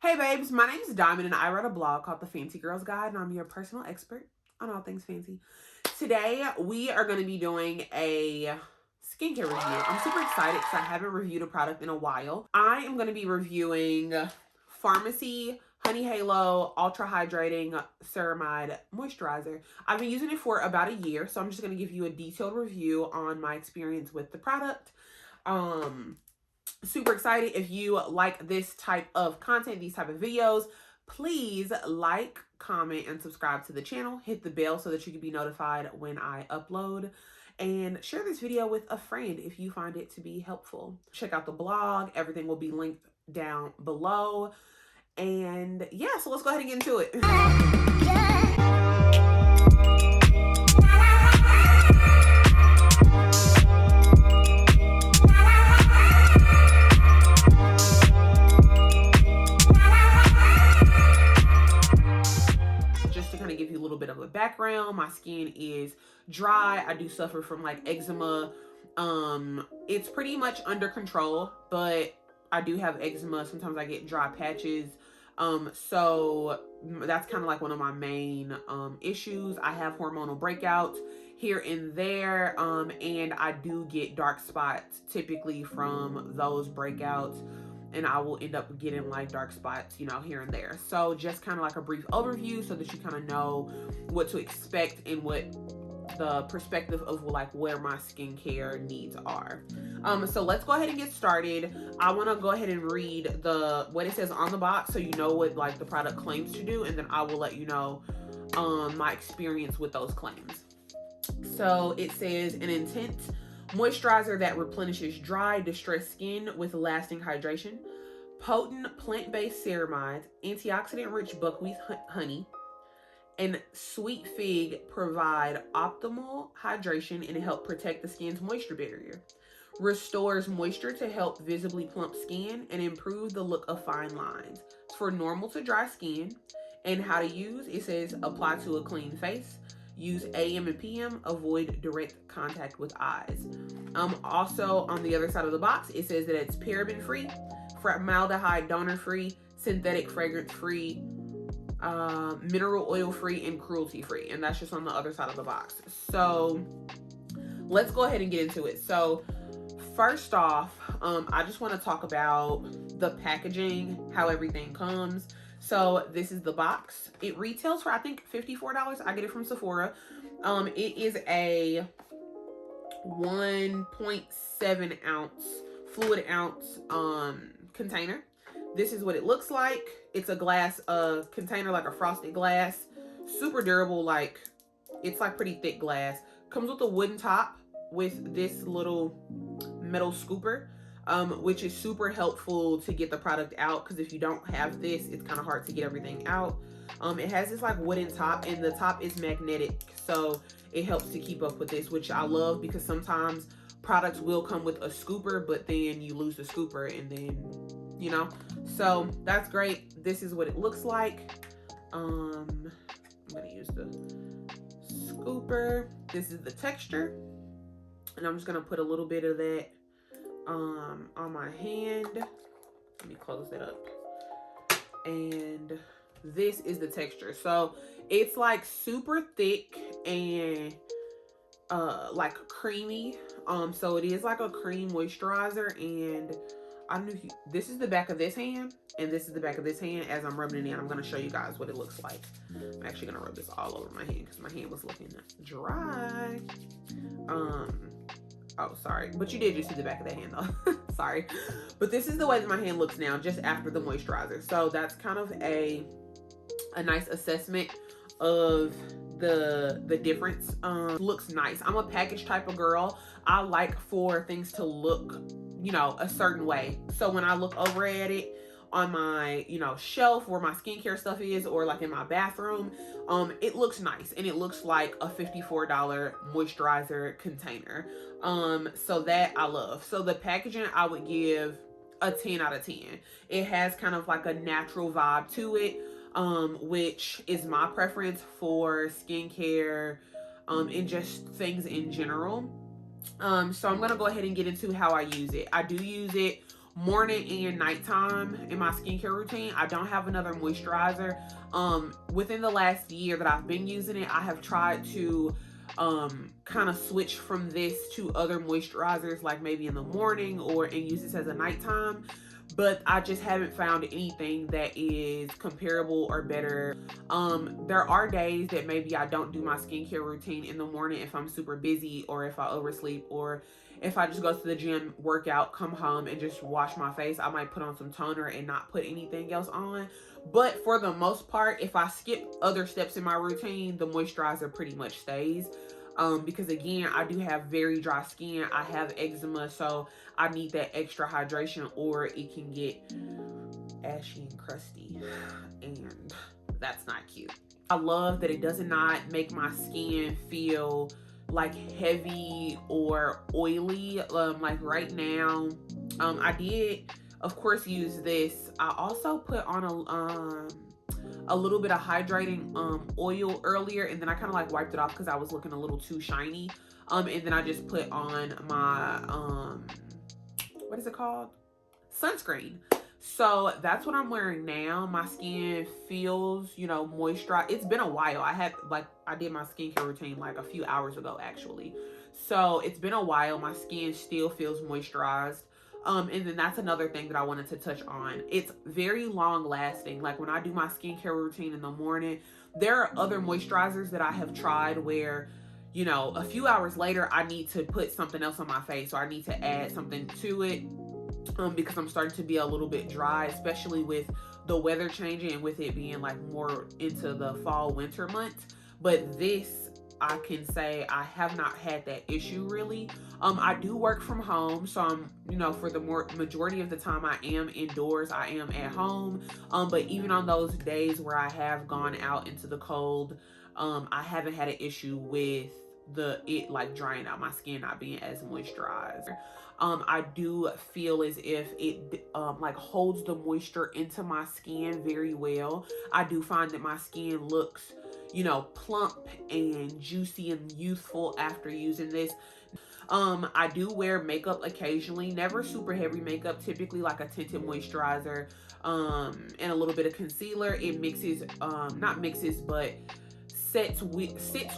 Hey babes, my name is Diamond and I write a blog called The Fancy Girls Guide and I'm your personal expert on all things fancy. Today we are going to be doing a skincare review. I'm super excited because I haven't reviewed a product in a while. I am going to be reviewing Farmacy Honey Halo Ultra-Hydrating Ceramide Moisturizer. I've been using it for about a year, so I'm just going to give you a detailed review on my experience with the product. Super excited. If you like this type of content, these type of videos, please like, comment, and subscribe to the channel. Hit the bell so that you can be notified when I upload, and share this video with a friend if you find it to be helpful. Check out the blog. Everything will be linked down below. And yeah, so let's go ahead and get into it. Give you a little bit of a background. My skin is dry. I do suffer from like eczema. It's pretty much under control, but I do have eczema. Sometimes I get dry patches. So that's kind of like one of my main issues. I have hormonal breakouts here and there, and I do get dark spots typically from those breakouts. And I will end up getting like dark spots, you know, here and there. So just kind of like a brief overview so that you kind of know what to expect and what the perspective of like where my skincare needs are. So let's go ahead and get started. I want to go ahead and read what it says on the box so you know what like the product claims to do, and then I will let you know my experience with those claims. So it says an intense moisturizer that replenishes dry, distressed skin with lasting hydration. Potent plant-based ceramides, antioxidant-rich buckwheat honey, and sweet fig provide optimal hydration and help protect the skin's moisture barrier. Restores moisture to help visibly plump skin and improve the look of fine lines. It's for normal to dry skin. And how to use, it says apply to a clean face. Use AM and PM, avoid direct contact with eyes. Also on the other side of the box, it says that it's paraben free, formaldehyde donor free, synthetic fragrance free, mineral oil free, and cruelty free. And that's just on the other side of the box. So let's go ahead and get into it. So first off, I just want to talk about the packaging, how everything comes. So this is the box. It retails for I think $54. I get it from Sephora. It is a 1.7 ounce fluid ounce container. This is what it looks like. It's a glass container, like a frosted glass, super durable. Like it's like pretty thick glass. Comes with a wooden top with this little metal scooper, which is super helpful to get the product out, because if you don't have this, it's kind of hard to get everything out. It has this like wooden top, and the top is magnetic, so it helps to keep up with this, which I love, because sometimes products will come with a scooper, but then you lose the scooper, and then, you know, so that's great. This is what it looks like. I'm gonna use the scooper. This is the texture, and I'm just gonna put a little bit of that on my hand. Let me close that up. And this is the texture. So it's like super thick and like creamy. So it is like a cream moisturizer, and I don't know if this is the back of this hand, and this is the back of this hand. As I'm rubbing it in, I'm going to show you guys what it looks like. I'm actually going to rub this all over my hand because my hand was looking dry. Oh, sorry. But you did just see the back of that hand though. Sorry. But this is the way that my hand looks now, just after the moisturizer. So that's kind of a nice assessment of the difference. Looks nice. I'm a package type of girl. I like for things to look, you know, a certain way. So when I look over at it on my, you know, shelf where my skincare stuff is, or like in my bathroom, it looks nice, and it looks like a $54 moisturizer container. So that I love. So the packaging, I would give a 10 out of 10. It has kind of like a natural vibe to it, which is my preference for skincare, and just things in general. So I'm gonna go ahead and get into how I use it. I do use it morning and nighttime in my skincare routine. I don't have another moisturizer. Within the last year that I've been using it, I have tried to kind of switch from this to other moisturizers, like maybe in the morning or and use this as a nighttime, but I just haven't found anything that is comparable or better. There are days that maybe I don't do my skincare routine in the morning if I'm super busy, or if I oversleep, or if I just go to the gym, work out, come home and just wash my face. I might put on some toner and not put anything else on. But for the most part, if I skip other steps in my routine, the moisturizer pretty much stays. Because again, I do have very dry skin. I have eczema, so I need that extra hydration or it can get ashy and crusty, and that's not cute. I love that it does not make my skin feel like heavy or oily. Like right now, I did of course use this. I also put on a little bit of hydrating oil earlier, and then I kind of like wiped it off because I was looking a little too shiny. And then I just put on my what is it called, sunscreen. So that's what I'm wearing now. My skin feels, you know, moisturized. It's been a while. I did my skincare routine like a few hours ago actually, so it's been a while. My skin still feels moisturized. And then that's another thing that I wanted to touch on. It's very long lasting. Like when I do my skincare routine in the morning, there are other moisturizers that I have tried where, you know, a few hours later, I need to put something else on my face, or I need to add something to it, because I'm starting to be a little bit dry, especially with the weather changing and with it being like more into the fall winter months. But this, I can say I have not had that issue really. I do work from home, so I'm, you know, for the majority of the time I am indoors, I am at home. But even on those days where I have gone out into the cold, I haven't had an issue with it like drying out my skin, not being as moisturized. I do feel as if it like holds the moisture into my skin very well. I do find that my skin looks, you know, plump and juicy and youthful after using this. I do wear makeup occasionally, never super heavy makeup, typically like a tinted moisturizer, and a little bit of concealer. It mixes, not mixes, but sits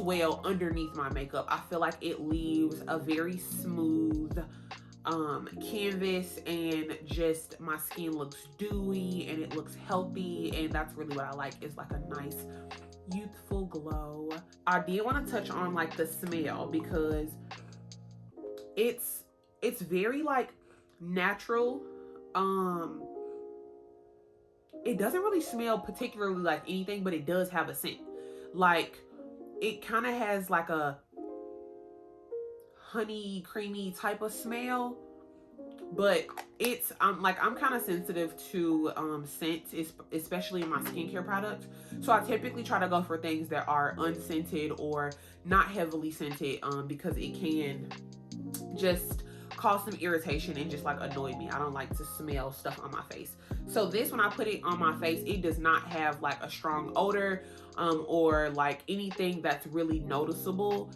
well underneath my makeup. I feel like it leaves a very smooth canvas, and just my skin looks dewy and it looks healthy, and that's really what I like, is like a nice youthful glow. I did want to touch on like the smell, because it's very like natural. It doesn't really smell particularly like anything, but it does have a scent. Like it kind of has like a honey creamy type of smell, but it's I'm kind of sensitive to scents, especially in my skincare products. So I typically try to go for things that are unscented or not heavily scented, because it can just cause some irritation and just like annoy me. I don't like to smell stuff on my face. So this, when I put it on my face, it does not have like a strong odor, or like anything that's really noticeable.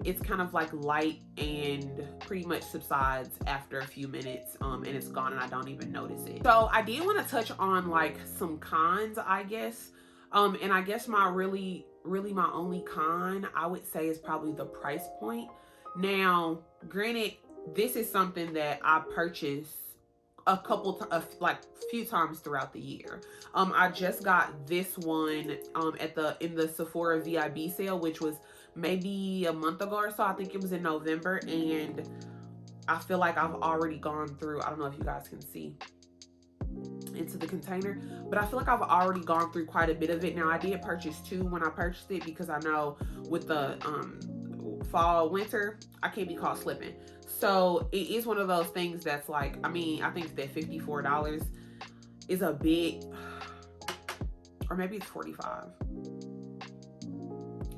It's kind of like light and pretty much subsides after a few minutes, and it's gone and I don't even notice it. So I did want to touch on like some cons, I guess. And I guess my really my only con, I would say, is probably the price point. Now, granted, this is something that I purchased a few times throughout the year. I just got this one in the Sephora VIB sale, which was maybe a month ago or so. I think it was in November, and I feel like I've already gone through, I don't know if you guys can see into the container, but I feel like I've already gone through quite a bit of it. Now, I did purchase two when I purchased it, because I know with the fall winter, I can't be caught slipping. So it is one of those things that's like, I mean, I think that $54 is a bit, or maybe it's $45.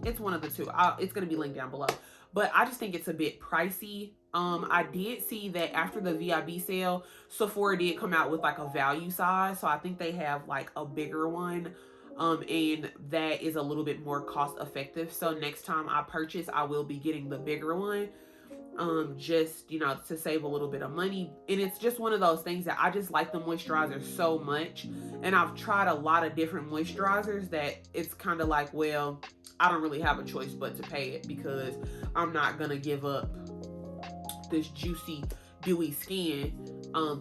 It's one of the two. It's going to be linked down below, but I just think it's a bit pricey. I did see that after the VIB sale, Sephora did come out with like a value size. So I think they have like a bigger one. And that is a little bit more cost effective. So next time I purchase, I will be getting the bigger one. just, you know, to save a little bit of money. And it's just one of those things that I just like the moisturizer so much. And I've tried a lot of different moisturizers that it's kind of like, well, I don't really have a choice but to pay it, because I'm not gonna give up this juicy, dewy skin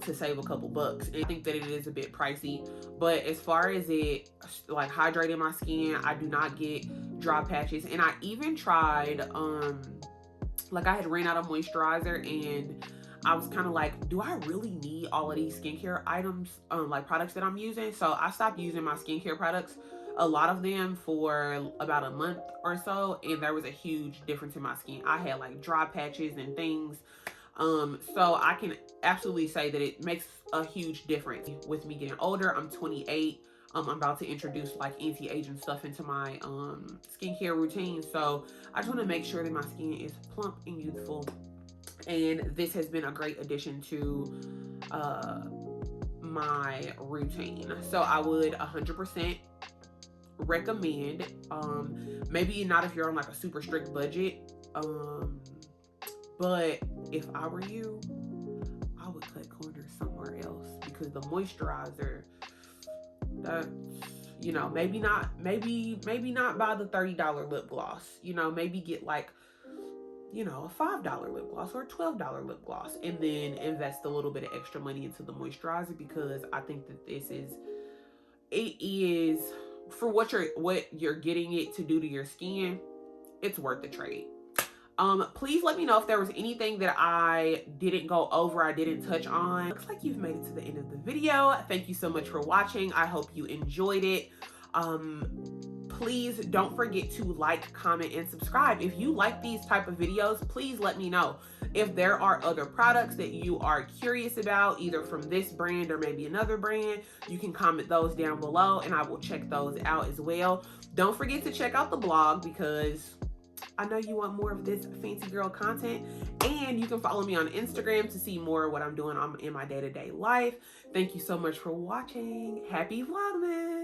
to save a couple bucks. And I think that it is a bit pricey, but as far as it like hydrating my skin, I do not get dry patches. And I even tried like I had ran out of moisturizer, and I was kind of like, do I really need all of these skincare items, like products that I'm using? So I stopped using my skincare products, a lot of them, for about a month or so, and there was a huge difference in my skin. I had like dry patches and things. So I can absolutely say that it makes a huge difference with me getting older. I'm 28. I'm about to introduce like anti-aging stuff into my skincare routine. So I just want to make sure that my skin is plump and youthful. And this has been a great addition to my routine. So I would 100% recommend. Maybe not if you're on like a super strict budget. But if I were you, I would cut corners somewhere else, because the moisturizer, that, you know, maybe not buy the $30 lip gloss, you know, maybe get like, you know, a $5 lip gloss or a $12 lip gloss, and then invest a little bit of extra money into the moisturizer, because I think that it is for what you're getting it to do to your skin. It's worth the trade. Please let me know if there was anything that I didn't go over, I didn't touch on. Looks like you've made it to the end of the video. Thank you so much for watching. I hope you enjoyed it. Please don't forget to like, comment, and subscribe. If you like these type of videos, please let me know. If there are other products that you are curious about, either from this brand or maybe another brand, you can comment those down below and I will check those out as well. Don't forget to check out the blog, because I know you want more of this fancy girl content, and you can follow me on Instagram to see more of what I'm doing in my day-to-day life. Thank you so much for watching. Happy Vlogmas!